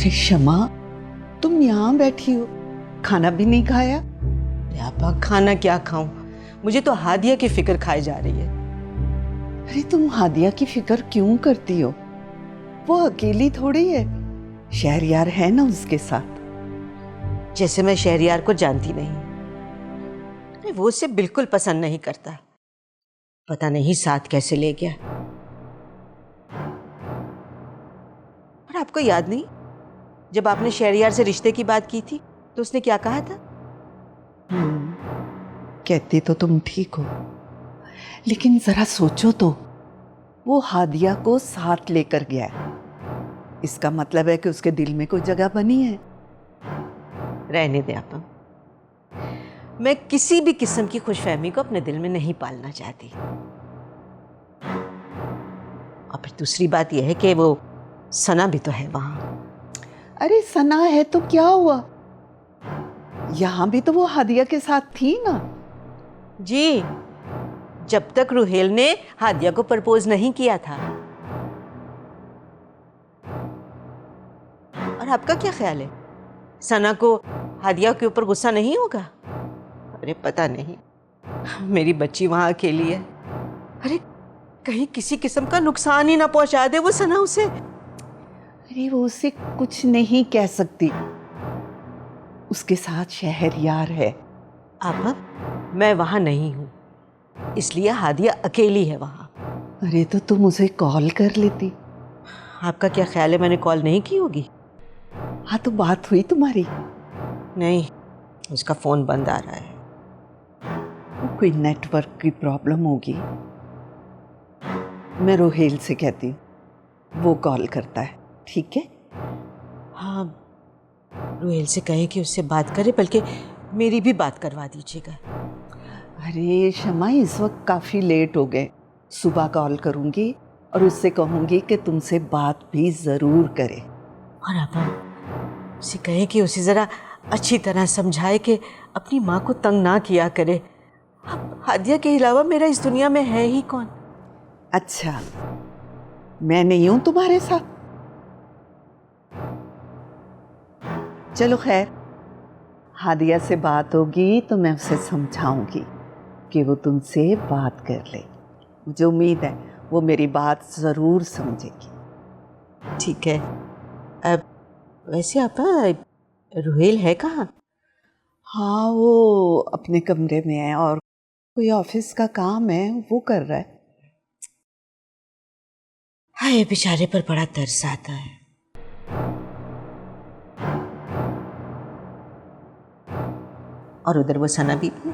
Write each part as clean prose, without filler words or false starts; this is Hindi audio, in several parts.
अरे शमा, तुम यहाँ बैठी हो, खाना भी नहीं खाया? आपा खाना क्या खाऊं, मुझे तो हादिया की फिक्र खाई जा रही है। अरे तुम हादिया की फिक्र क्यों करती हो? वो अकेली थोड़ी है, शहरयार है ना उसके साथ। जैसे मैं शहरयार को जानती नहीं। अरे वो उसे बिल्कुल पसंद नहीं करता, पता नहीं साथ कैसे ले गया। और आपको याद नहीं, जब आपने शहरयार से रिश्ते की बात की थी तो उसने क्या कहा था? कहती तो तुम ठीक हो, लेकिन जरा सोचो तो, वो हादिया को साथ लेकर गया है, इसका मतलब है कि उसके दिल में कोई जगह बनी है। रहने दे आपा, मैं किसी भी किस्म की खुशफहमी को अपने दिल में नहीं पालना चाहती। और फिर दूसरी बात यह है कि वो सना भी तो है वहां। अरे सना है तो क्या हुआ, यहां भी तो वो हादिया के साथ थी ना। जी, जब तक रुहेल ने हादिया को प्रपोज नहीं किया था। और आपका क्या ख्याल है, सना को हादिया के ऊपर गुस्सा नहीं होगा? अरे पता नहीं, मेरी बच्ची वहां अकेली है। अरे कहीं किसी किस्म का नुकसान ही ना पहुंचा दे वो सना उसे। अरे वो उसे कुछ नहीं कह सकती, उसके साथ शहरयार है। आपा, मैं वहां नहीं हूं, इसलिए हादिया अकेली है वहां। अरे तो तुम उसे कॉल कर लेती। आपका क्या ख्याल है मैंने कॉल नहीं की होगी? हाँ तो बात हुई तुम्हारी? नहीं, उसका फोन बंद आ रहा है। वो कोई नेटवर्क की प्रॉब्लम होगी, मैं रोहेल से कहती हूँ, वो कॉल करता है, ठीक है? हाँ, रोहेल से कहे कि उससे बात करे, बल्कि मेरी भी बात करवा दीजिएगा। अरे शमा, इस वक्त काफ़ी लेट हो गए, सुबह कॉल करूँगी और उससे कहूँगी कि तुमसे बात भी ज़रूर करे। और आप उसे कहे कि उसे ज़रा अच्छी तरह समझाए कि अपनी माँ को तंग ना किया करे। अब हादिया के अलावा मेरा इस दुनिया में है ही कौन? अच्छा, मैं नहीं हूँ तुम्हारे साथ? चलो खैर, हादिया से बात होगी तो मैं उसे समझाऊंगी कि वो तुमसे बात कर ले। मुझे उम्मीद है वो मेरी बात ज़रूर समझेगी। ठीक है। अब वैसे आपा, रुहेल है कहाँ? हाँ, वो अपने कमरे में है और कोई ऑफिस का काम है वो कर रहा है। हाय, बेचारे पर बड़ा तरस आता है। और उधर वो सना बीबी,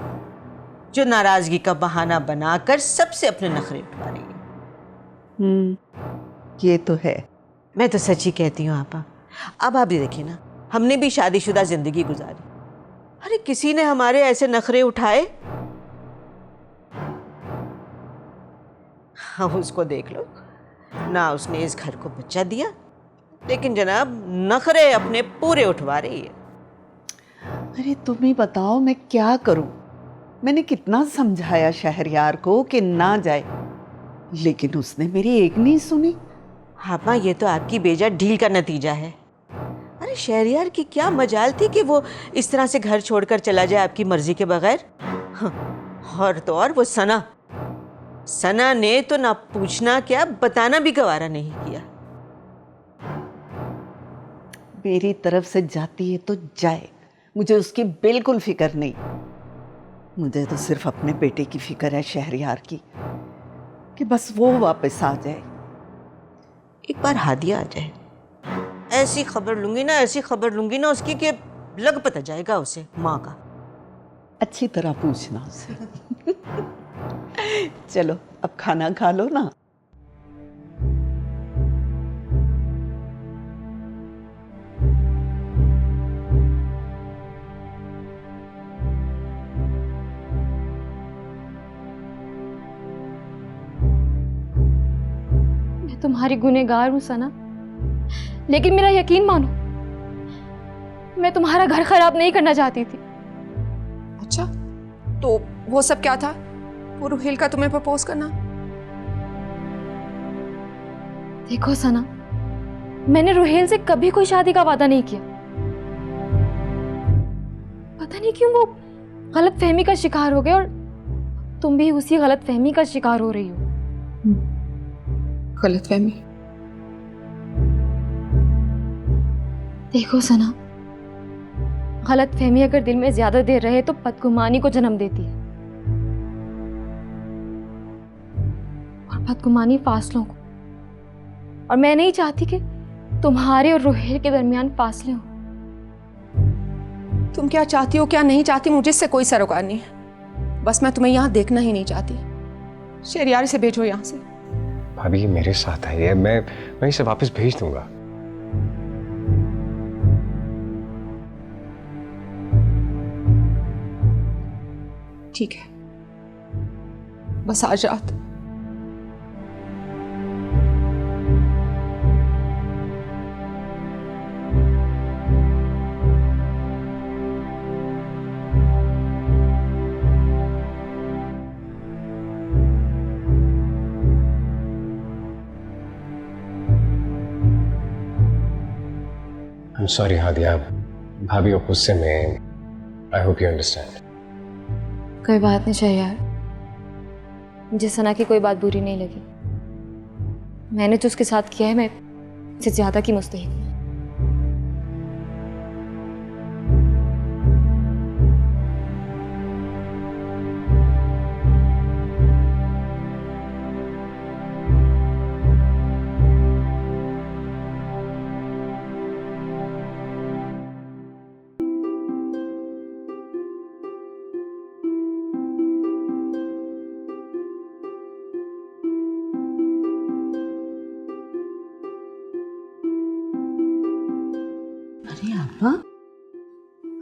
जो नाराजगी का बहाना बनाकर सबसे अपने नखरे उठवा रही है। ये तो है। मैं तो सच्ची कहती हूँ आपा, अब आप भी देखिए ना, हमने भी शादीशुदा जिंदगी गुजारी, अरे किसी ने हमारे ऐसे नखरे उठाए? हाँ, उसको देख लो ना, उसने इस घर को बच्चा दिया, लेकिन जनाब नखरे अपने पूरे उठवा रही है। अरे तुम ही बताओ मैं क्या करूं? मैंने कितना समझाया शहरयार को कि ना जाए, लेकिन उसने मेरी एक नहीं सुनी। हाँ माँ, ये तो आपकी बेजा ढील का नतीजा है। अरे शहरयार की क्या मजाल थी कि वो इस तरह से घर छोड़कर चला जाए आपकी मर्जी के बगैर। हाँ, और तो और वो सना ने तो ना पूछना क्या बताना भी गवारा नहीं किया। मेरी तरफ से जाती है तो जाए, मुझे उसकी बिल्कुल फिक्र नहीं। मुझे तो सिर्फ अपने बेटे की फिक्र है शहरयार की, कि बस वो वापस आ जाए। एक बार हादिया आ जाए, ऐसी खबर लूंगी ना उसकी कि लग पता जाएगा उसे माँ का। अच्छी तरह पूछना उसे। चलो अब खाना खा लो ना। मैं तुम्हारी गुनहगार हूं सना, लेकिन मेरा यकीन मानो, मैं तुम्हारा घर खराब नहीं करना चाहती थी। अच्छा, तो वो सब क्या था, वो रुहेल का तुम्हें प्रपोज करना? देखो सना, मैंने रुहेल से कभी कोई शादी का वादा नहीं किया। पता नहीं क्यों वो गलत फहमी का शिकार हो गए और तुम भी उसी गलत फहमी का शिकार हो रही हो। गलतफहमी? देखो सना, गलत फहमी अगर दिल में ज्यादा देर रहे तो बदगुमानी को जन्म देती है, और बदगुमानी फासलों को। और मैं नहीं चाहती कि तुम्हारे और रुहेल के दरमियान फासले हो। तुम क्या चाहती हो क्या नहीं चाहती मुझे इससे कोई सरोकार नहीं है। बस मैं तुम्हें यहाँ देखना ही नहीं चाहती। शहरयार से भेजो यहाँ से। भाभी ये मेरे साथ आई है, मैं इसे वापस भेज दूंगा। ठीक है, बस आज रात। I'm sorry हादिया, भाभी और गुस्से में। I hope you understand. कोई बात नहीं चाहिए यार, मुझे सना की कोई बात बुरी नहीं लगी। मैंने जो उसके साथ किया है मैं इससे ज्यादा की मुस्तहिक हूं। अरे आपा,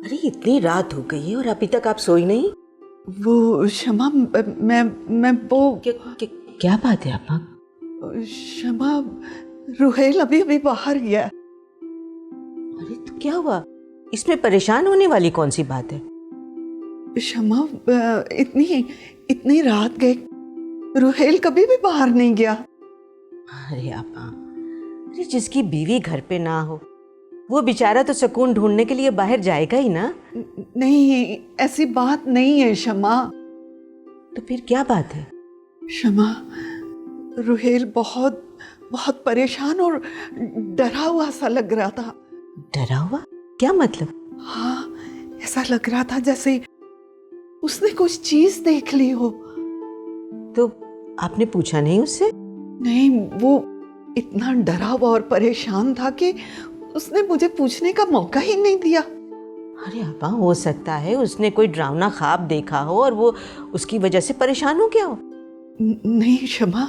अरे इतनी रात हो गई है और अभी तक आप सोई नहीं? वो क्षमा, मैं वो क्या बात है आपा? क्षमा, रुहेल अभी अभी बाहर गया। अरे तो क्या हुआ? इसमें परेशान होने वाली कौन सी बात है? क्षमा, इतनी रात गए, रुहेल कभी भी बाहर नहीं गया। अरे आपा, अरे जिसकी बीवी घर पे ना हो वो बेचारा तो सुकून ढूंढने के लिए बाहर जाएगा ही ना। नहीं, ऐसी बात नहीं है क्षमा। तो फिर क्या बात है? क्षमा, रुहेल बहुत बहुत परेशान और डरा हुआ सा लग रहा था। डरा हुआ? क्या मतलब? हाँ, ऐसा लग रहा था जैसे उसने कुछ चीज देख ली हो। तो आपने पूछा नहीं उससे? नहीं, वो इतना डरा हुआ और परेशान था कि उसने मुझे पूछने का मौका ही नहीं दिया। अरे आपा, हो सकता है उसने कोई डरावना ख्वाब देखा हो और वो उसकी वजह से परेशान हो गया हो। नहीं क्षमा,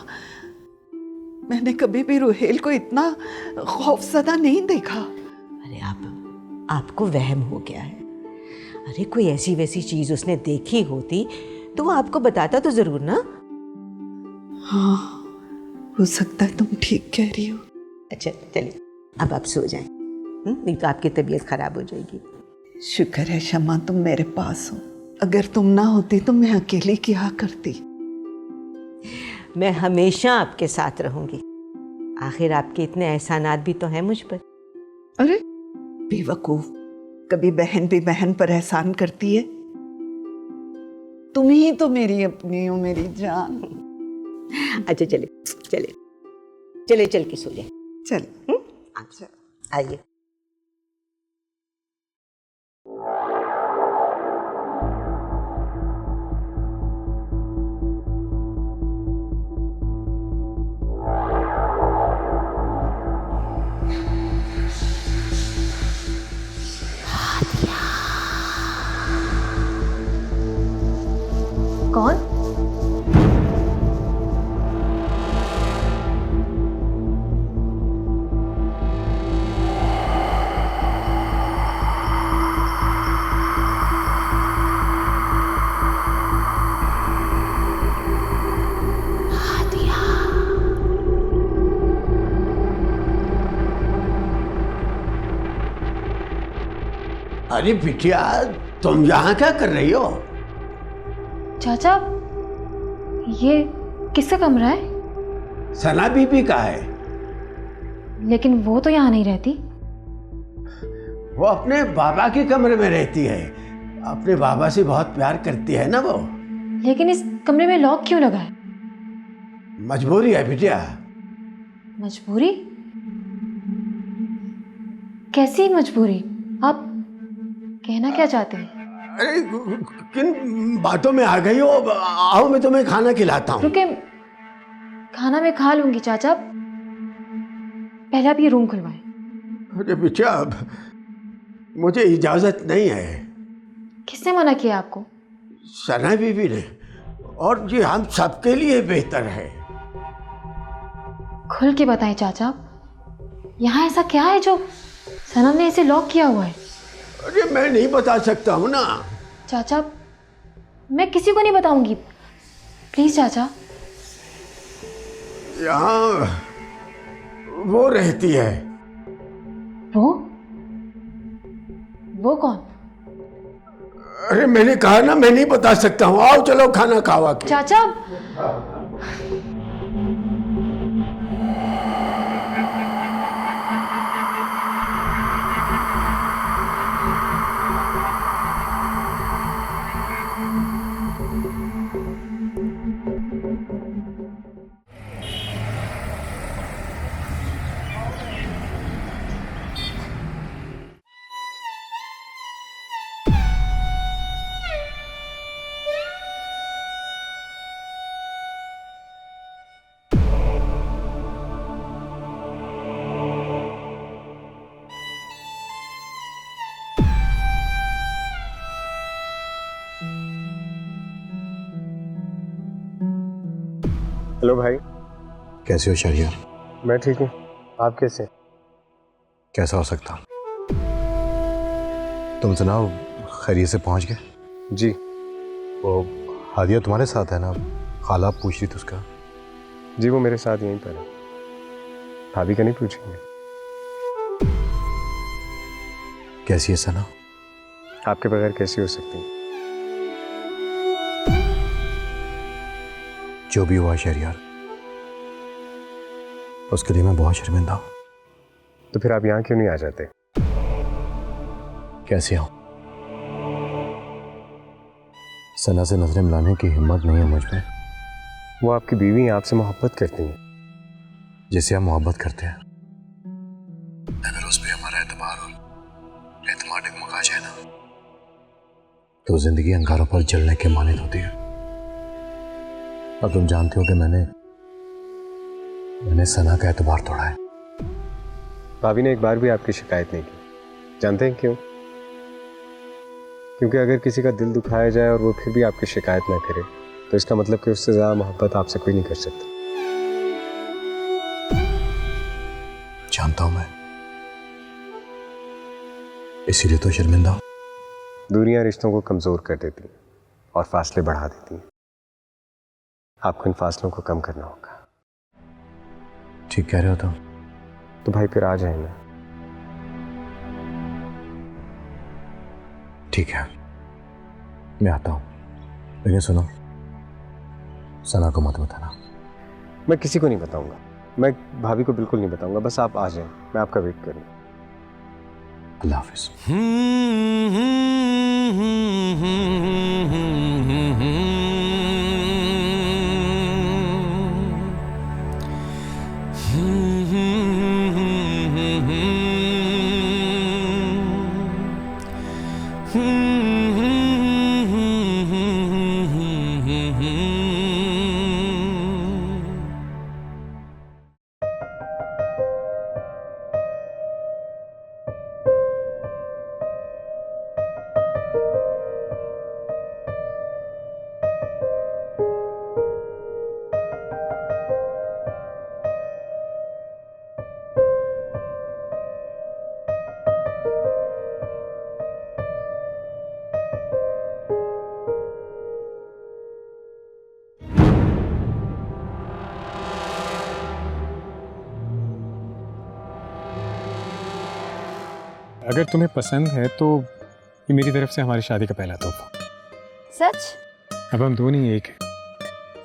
मैंने कभी भी रुहेल को इतना खौफजदा नहीं देखा। अरे आपको वहम हो गया है। अरे कोई ऐसी वैसी चीज उसने देखी होती तो वो आपको बताता तो जरूर ना। हाँ, हो सकता है, तुम ठीक कह रही हो। अच्छा चलिए, अब आप सो जाएं, नहीं तो आपकी तबीयत खराब हो जाएगी। शुक्र है क्षमा, तुम मेरे पास हो। अगर तुम ना होती तो मैं अकेली क्या करती। मैं हमेशा आपके साथ रहूंगी। आखिर आपके इतने एहसानात भी तो हैं मुझ पर। अरे बेवकूफ, कभी बहन भी बहन पर एहसान करती है? तुम ही तो मेरी अपनी हो, मेरी जान। अच्छा चले चल के सो जाए। चल। अच्छा आइए। कौन? अरे बिटिया, तुम यहाँ क्या कर रही हो? चाचा, ये किसका कमरा है? सना बीबी का है। लेकिन वो तो यहाँ नहीं रहती। वो अपने बाबा के कमरे में रहती है। अपने बाबा से बहुत प्यार करती है ना वो। लेकिन इस कमरे में लॉक क्यों लगा है? मजबूरी है बिटिया। मजबूरी? कैसी मजबूरी? आप कहना क्या चाहते हैं? अरे किन बातों में आ गई हो? आओ मैं तुम्हें खाना खिलाता हूँ। रुके, खाना मैं खा लूंगी चाचा, पहले आप ये रूम खुलवाएं। अरे बिटिया मुझे इजाजत नहीं है। किसने मना किया आपको? सना बीबी ने, और ये हम सबके लिए बेहतर है। खुल के बताएं चाचा, यहाँ ऐसा क्या है जो सनम ने इसे लॉक किया हुआ है? अरे मैं नहीं बता सकता हूँ ना। चाचा, मैं किसी को नहीं बताऊंगी, प्लीज चाचा। यहाँ वो रहती है। वो कौन? अरे मैंने कहा ना मैं नहीं बता सकता हूँ। आओ चलो खाना खावा के। चाचा, हेलो भाई। कैसे हो शहरियार? मैं ठीक हूँ, आप कैसे? कैसा हो सकता? तुम सुनाओ, खैरियत से पहुंच गए? जी। वो हादिया तुम्हारे साथ है ना? खाला पूछ रही थी उसका। जी वो मेरे साथ यहीं पर है। भाभी का नहीं पूछेंगे? कैसी है सना? आपके बगैर कैसी हो सकती है? जो भी हुआ शहरियार, उसके लिए मैं बहुत शर्मिंदा हूँ। तो फिर आप यहाँ क्यों नहीं आ जाते? कैसे आऊं? सना से नजरें मिलाने की हिम्मत नहीं है मुझ में। वो आपकी बीवी आपसे मोहब्बत करती है। जिससे हम मोहब्बत करते हैं, अगर उस पर हमारा एतबार और एतमाद डगमगा जाए ना, तो जिंदगी अंगारों पर जलने के मानित होती है। अब तुम जानते हो कि मैंने सना का एतबार तोड़ा है। भाभी ने एक बार भी आपकी शिकायत नहीं की। जानते हैं क्यों? क्योंकि अगर किसी का दिल दुखाया जाए और वो फिर भी आपकी शिकायत ना करे, तो इसका मतलब कि उससे ज़्यादा मोहब्बत आपसे कोई नहीं कर सकता। जानता हूं मैं, इसीलिए तो शर्मिंदा हूं। दूरियां रिश्तों को कमज़ोर कर देती हैं और फासले बढ़ा देती हैं। आपको इन फासलों को कम करना होगा। ठीक कह रहे हो तुम। तो भाई फिर आ जाए ना। ठीक है, मैं आता हूं, लेकिन सुनो, सना को मत बताना। मैं किसी को नहीं बताऊंगा। मैं भाभी को बिल्कुल नहीं बताऊंगा। बस आप आ जाएं, मैं आपका वेट करूंगा। अल्लाह हाफिज। अगर तुम्हें पसंद है तो ये मेरी तरफ से हमारी शादी का पहला तोहफा। सच? अब हम दोनों ही एक हैं।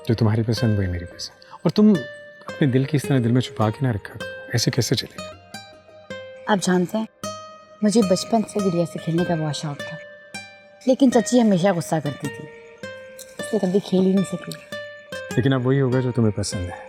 जो तुम्हारी पसंद वही मेरी पसंद। और तुम अपने दिल की इस तरह दिल में छुपा के ना रखा करो। ऐसे कैसे चलेगा? आप जानते हैं, मुझे बचपन से गुड़िया से खेलने का बहुत शौक था, लेकिन चाची हमेशा गुस्सा करती थी, इसलिए कभी खेल ही नहीं सकी। लेकिन अब वही होगा जो तुम्हें पसंद है।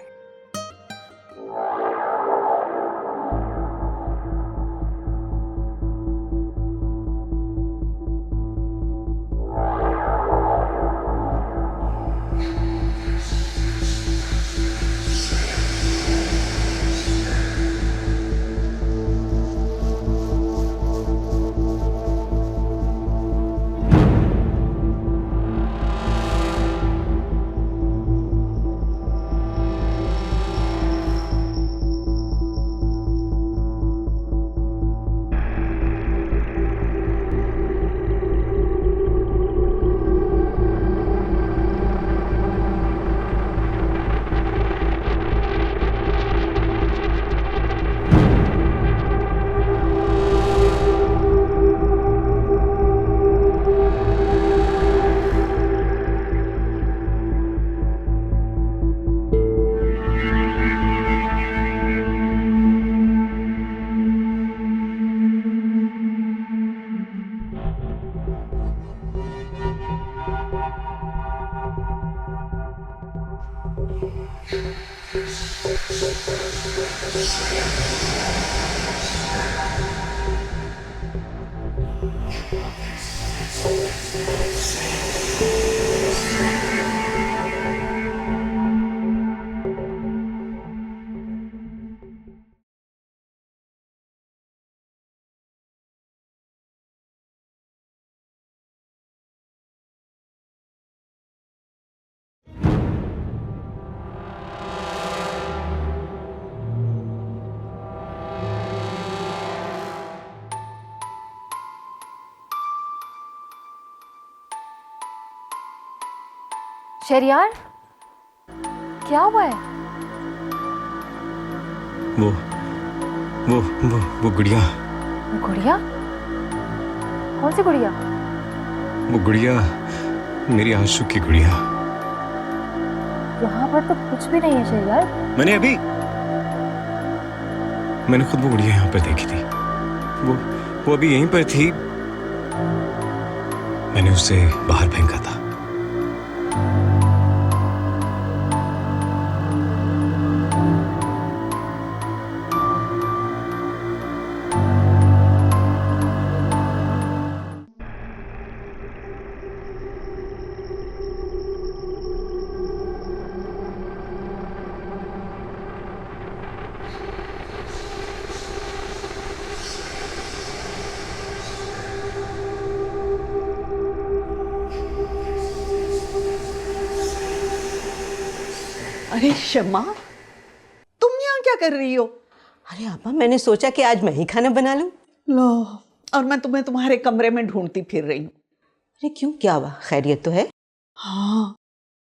शहरयार, क्या हुआ है? वो गुड़िया। गुड़िया? कौन सी गुड़िया? वो गुड़िया, मेरी आंसू की गुड़िया। यहाँ पर तो कुछ भी नहीं है शहरयार। मैंने खुद वो गुड़िया यहाँ पर देखी थी। वो अभी यहीं पर थी। मैंने उसे बाहर फेंका था। अरे शमा, तुम यहाँ क्या कर रही हो? अरे आपा, मैंने सोचा कि आज मैं ही खाना बना लूं। लो, और मैं तुम्हें तुम्हारे कमरे में ढूंढती फिर रही हूँ। अरे क्यों, क्या हुआ? खैरियत तो है? हाँ,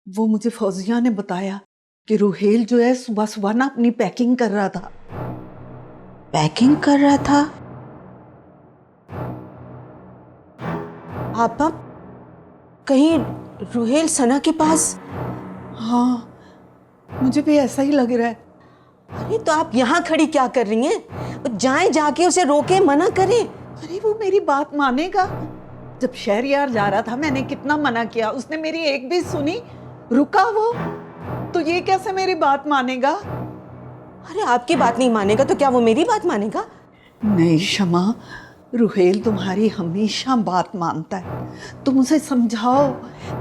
वो मुझे फौजिया ने बताया कि रुहेल जो है सुबह सुबह ना अपनी पैकिंग कर रहा था। पैकिंग कर रहा था? आपा, कहीं रुहेल सना के पास? हाँ, मुझे भी ऐसा ही लग रहा है। अरे तो आप यहाँ खड़ी क्या कर रही हैं? जाएं, जाके उसे रोके, मना करें। अरे वो मेरी बात मानेगा? जब शहरयार जा रहा था मैंने कितना मना किया, उसने मेरी एक भी सुनी? रुका वो, तो ये कैसे मेरी बात मानेगा? अरे आपकी बात नहीं मानेगा तो क्या वो मेरी बात मानेगा? नहीं शमा, रुहेल तुम्हारी हमेशा बात मानता है। तुम उसे समझाओ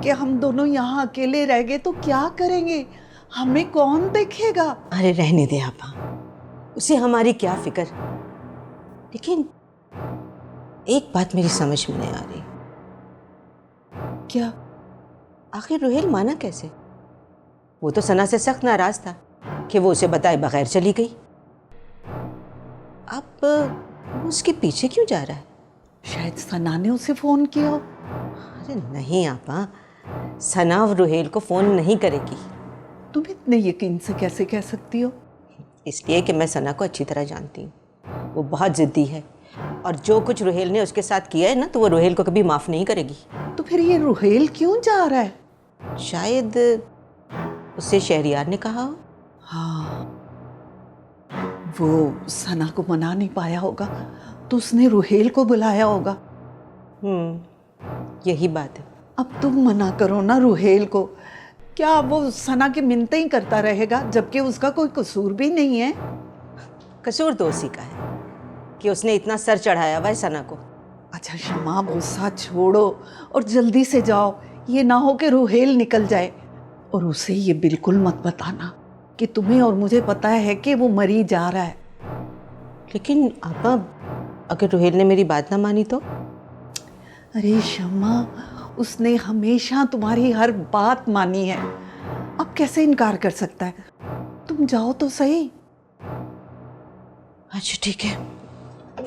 कि हम दोनों यहाँ अकेले रह गए तो क्या करेंगे, हमें कौन देखेगा? अरे रहने दे आपा, उसे हमारी क्या फिक्र। लेकिन एक बात मेरी समझ में नहीं आ रही। क्या? आखिर रुहेल माना कैसे? वो तो सना से सख्त नाराज था कि वो उसे बताए बगैर चली गई। अब वो उसके पीछे क्यों जा रहा है? शायद सना ने उसे फोन किया हो। अरे नहीं आपा, सना रुहेल को फोन नहीं करेगी। तुम इतने यकीन से कैसे कह सकती हो? इसलिए कि मैं सना को अच्छी तरह जानती हूँ। वो बहुत जिद्दी है और जो कुछ रुहेल ने उसके साथ किया है ना, तो वो रुहेल को कभी माफ़ नहीं करेगी। तो फिर ये रुहेल क्यों जा रहा है? शायद उससे शहरयार ने कहा हो। हाँ, वो सना को मना नहीं पाया होगा तो उसने रुहेल को बुलाया होगा। यही बात है। अब तुम मना करो ना रुहेल को। क्या वो सना की मिन्नतें ही करता रहेगा जबकि उसका कोई कसूर भी नहीं है? कसूर तो उसी का है कि उसने इतना सर चढ़ाया हुआ है सना को। अच्छा शमा, गुस्सा छोड़ो और जल्दी से जाओ। ये ना हो कि रुहेल निकल जाए। और उसे ये बिल्कुल मत बताना कि तुम्हें और मुझे पता है कि वो मरी जा रहा है। लेकिन आपा, अगर रुहेल ने मेरी बात ना मानी तो? अरे शमा, उसने हमेशा तुम्हारी हर बात मानी है। अब कैसे इनकार कर सकता है? तुम जाओ तो सही। अच्छा ठीक है,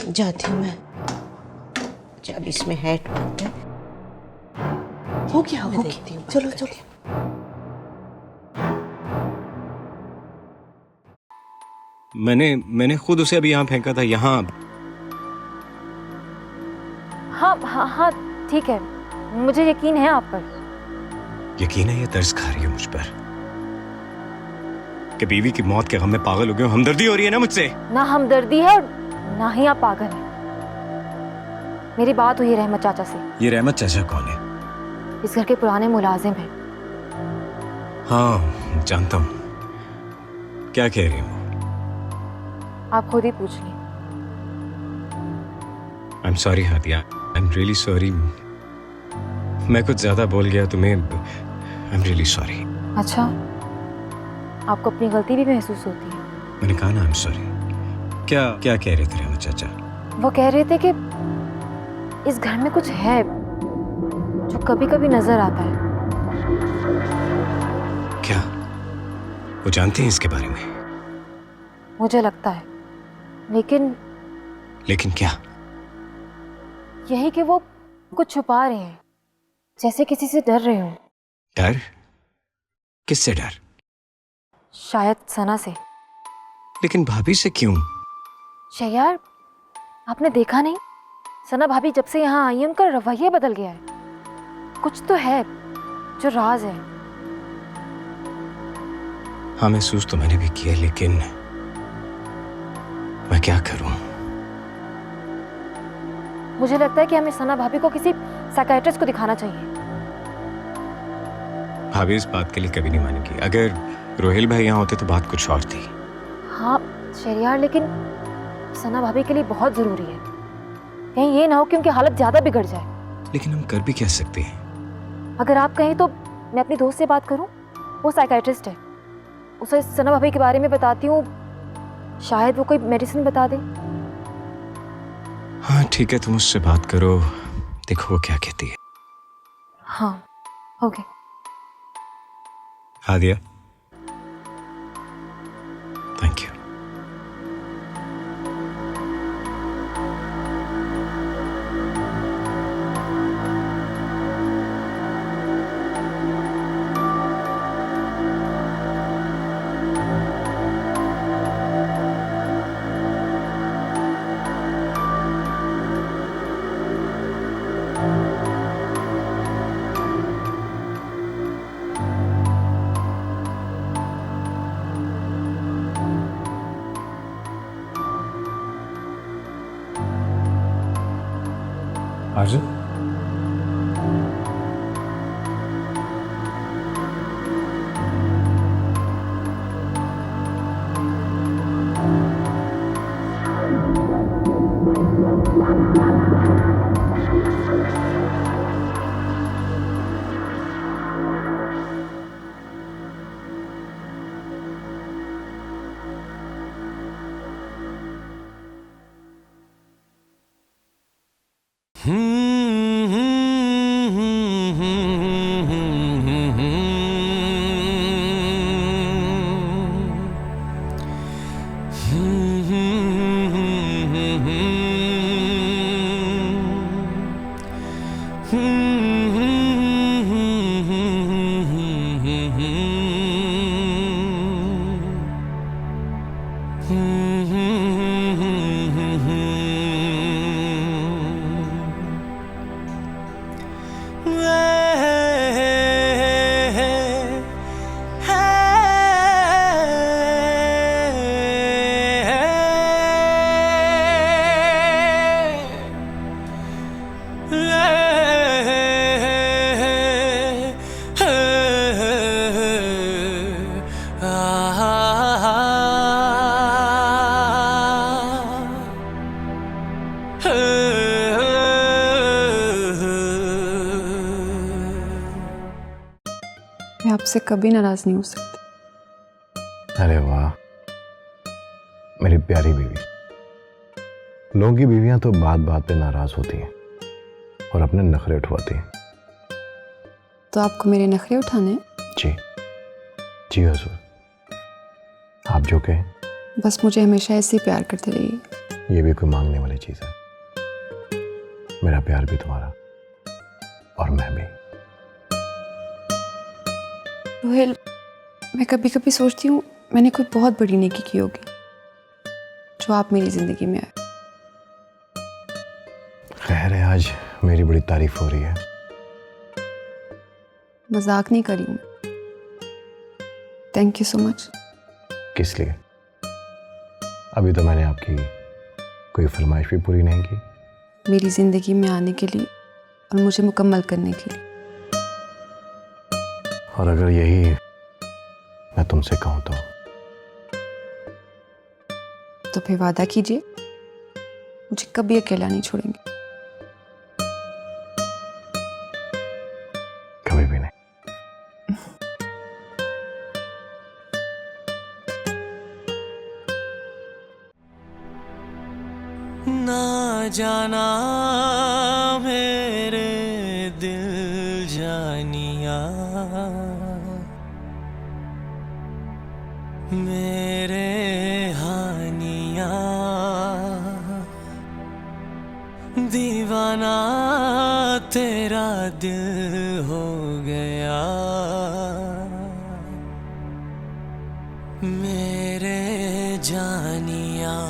जाती हूँ मैं। जब इसमें हेड बंद है। हो गया, हो गया। चलो चलो। मैंने खुद उसे अभी यहाँ फेंका था, यहाँ। हाँ हाँ हाँ ठीक है, मुझे यकीन है आप पर। यकीन है ये तरस खा रही है मुझ पर कि बीवी की मौत के गम में पागल हो गए हो। हमदर्दी हो रही है ना मुझसे? ना हमदर्दी है और ना ही आप पागल हैं। मेरी बात हुई रहमत चाचा से। ये रहमत चाचा कौन है? इस घर के पुराने मुलाजिम हैं। हाँ जानता हूँ। क्या कह रही हूँ? आप खुद ही पूछ लें। I am sorry Hadiya, I am really sorry. मैं कुछ ज्यादा बोल गया तुम्हें। I am really sorry. अच्छा, आपको अपनी गलती भी महसूस होती है? मैंने कहा ना आई एम सॉरी। क्या क्या कह रहे थे रहमत चाचा? वो कह रहे थे कि इस घर में कुछ है जो कभी कभी नजर आता है। क्या वो जानते हैं इसके बारे में? मुझे लगता है, लेकिन क्या? यही कि वो कुछ छुपा रहे हैं, जैसे किसी से डर रहे हो। डर? किससे डर? शायद सना से। लेकिन भाभी से क्यों? शहयार, आपने देखा नहीं, सना भाभी जब से यहाँ आई है उनका रवैया बदल गया है। कुछ तो है जो राज है। हाँ महसूस तो मैंने भी किया, लेकिन मैं क्या करूं? मुझे लगता है कि हमें सना भाभी को किसी साइकियाट्रिस्ट को दिखाना चाहिए। भाभी इस बात के लिए कभी नहीं मानेगी। अगर रोहिल भाई यहाँ होते तो बात कुछ और थी। हाँ शहरियार, लेकिन सना भाभी के लिए बहुत जरूरी है। कहीं ये ना हो कि उनकी हालत ज्यादा बिगड़ जाए। लेकिन हम कर भी क्या सकते हैं? अगर आप कहें तो मैं अपनी दोस्त से बात करूं, वो साइकियाट्रिस्ट है। उसे सना भाभी के बारे में बताती हूँ, शायद वो कोई मेडिसिन बता दे। हाँ ठीक है, तुम उससे बात करो, देखो वो क्या कहती है। हाँ okay. Hadiya, thank you. Arjun, आपसे कभी नाराज नहीं हो सकती। अरे वाह, मेरी प्यारी बीवी। लोगों की बीवियां तो बात बात पे नाराज होती हैं और अपने नखरे उठवाती हैं। तो आपको मेरे नखरे उठाने हैं? जी जी हुजूर, आप जो कहें। बस मुझे हमेशा ऐसे ही प्यार करते रहिए। ये भी कोई मांगने वाली चीज है? मेरा प्यार भी तुम्हारा और मैं भी। रोहेल, मैं कभी कभी सोचती हूँ मैंने कोई बहुत बड़ी नेकी की होगी जो आप मेरी जिंदगी में आए। खैर है, आज मेरी बड़ी तारीफ हो रही है। मजाक नहीं करी हूँ। Thank you so much. किस लिए? अभी तो मैंने आपकी कोई फरमाइश भी पूरी नहीं की। मेरी जिंदगी में आने के लिए और मुझे मुकम्मल करने के लिए। और अगर यही मैं तुमसे कहूं तो फिर वादा कीजिए मुझे कभी अकेला नहीं छोड़ेंगे। कभी भी नहीं। ना जाना मेरे दिल जानिया, मेरे हानिया, दीवाना तेरा दिल हो गया, मेरे जानिया।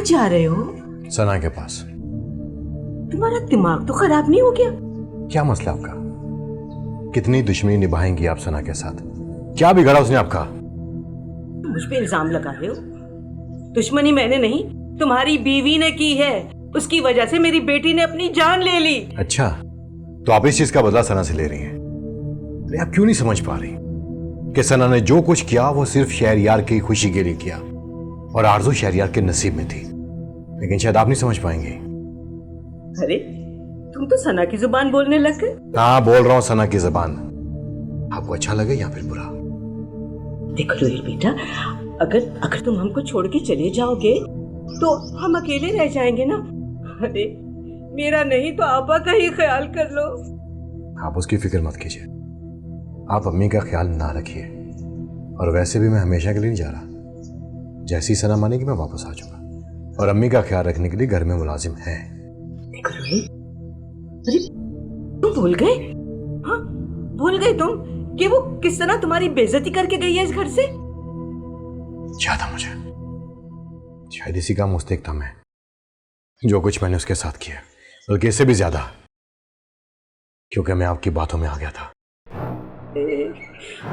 जा रहे हो? सना के पास। तुम्हारा दिमाग तो खराब नहीं हो गया? क्या मसला आपका? कितनी दुश्मनी निभाएंगी आप सना के साथ? क्या बिगाड़ा उसने आपका? मुझ पे इल्जाम लगा रहे हो? दुश्मनी मैंने नहीं, तुम्हारी बीवी ने की है। उसकी वजह से मेरी बेटी ने अपनी जान ले ली। अच्छा, तो आप इस चीज का बदला सना से ले रही हैं? अरे आप क्यों नहीं समझ पा रही कि सना ने जो कुछ किया वो सिर्फ शहरयार की खुशी के लिए किया, और आरज़ू शहरयार के नसीब में थी, लेकिन शायद आप नहीं समझ पाएंगे। अरे तुम तो सना की जुबान बोलने लग गए। हाँ, बोल रहा हूं सना की जुबान। आपको अच्छा लगे या फिर बुरा? देखो रोहित बेटा, अगर तुम हमको छोड़ के चले जाओगे तो हम अकेले रह जाएंगे ना। अरे मेरा नहीं तो आपा का ही ख्याल कर लो। आप उसकी फिक्र मत कीजिए, आप अम्मी का ख्याल ना रखिए। और वैसे भी मैं हमेशा के लिए नहीं जा रहा, जैसी सना मानेगी मैं वापस आ जाऊंगा, और अम्मी का ख्याल रखने के लिए घर में मुलाजिम है। देखो रोहित, अरे तुम भूल गए? हाँ, भूल गए तुम कि वो किस तरह तुम्हारी बेइज्जती करके गई है इस घर से? याद मुझे, शायद इसी का मुस्तहिक था मैं, जो कुछ मैंने उसके साथ किया, बल्कि इससे भी ज्यादा, क्योंकि मैं आपकी बातों में आ गया था।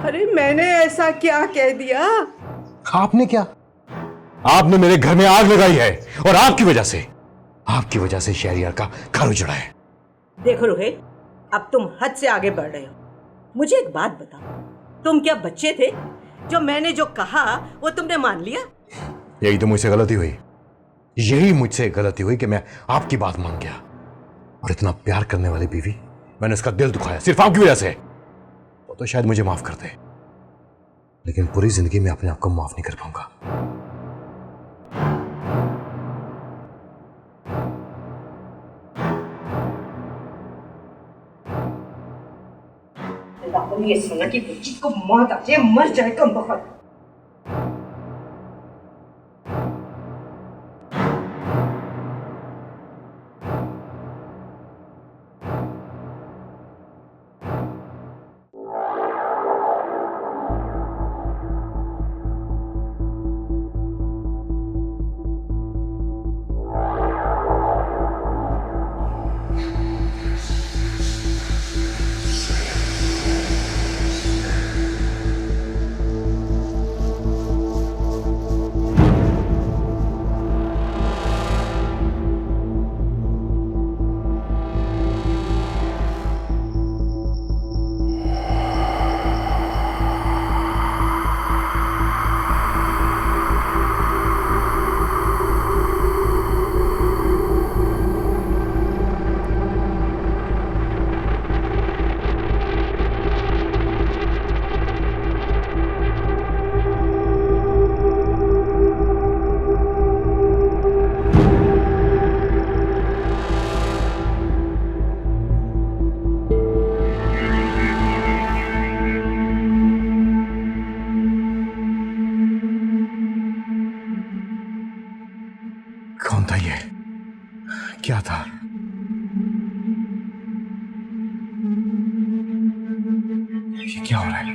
अरे मैंने ऐसा क्या कह दिया? आपने क्या? आपने मेरे घर में आग लगाई है, और आपकी वजह से शहरयार का घर उजड़ा है। देखो रोहित, अब तुम हद से आगे बढ़ रहे हो। मुझे एक बात बताओ, तुम क्या बच्चे थे जो मैंने जो कहा वो तुमने मान लिया? यही तो मुझसे गलती हुई कि मैं आपकी बात मान गया, और इतना प्यार करने वाली बीवी, मैंने उसका दिल दुखाया सिर्फ आपकी वजह से। वो तो शायद मुझे माफ कर दे, लेकिन पूरी जिंदगी में अपने आप को माफ नहीं कर पाऊंगा। ये सना की बच्ची को मौत आ जाए, मर जाए कम बखत। कौन था ये? क्या था? ये क्या हो रहा है?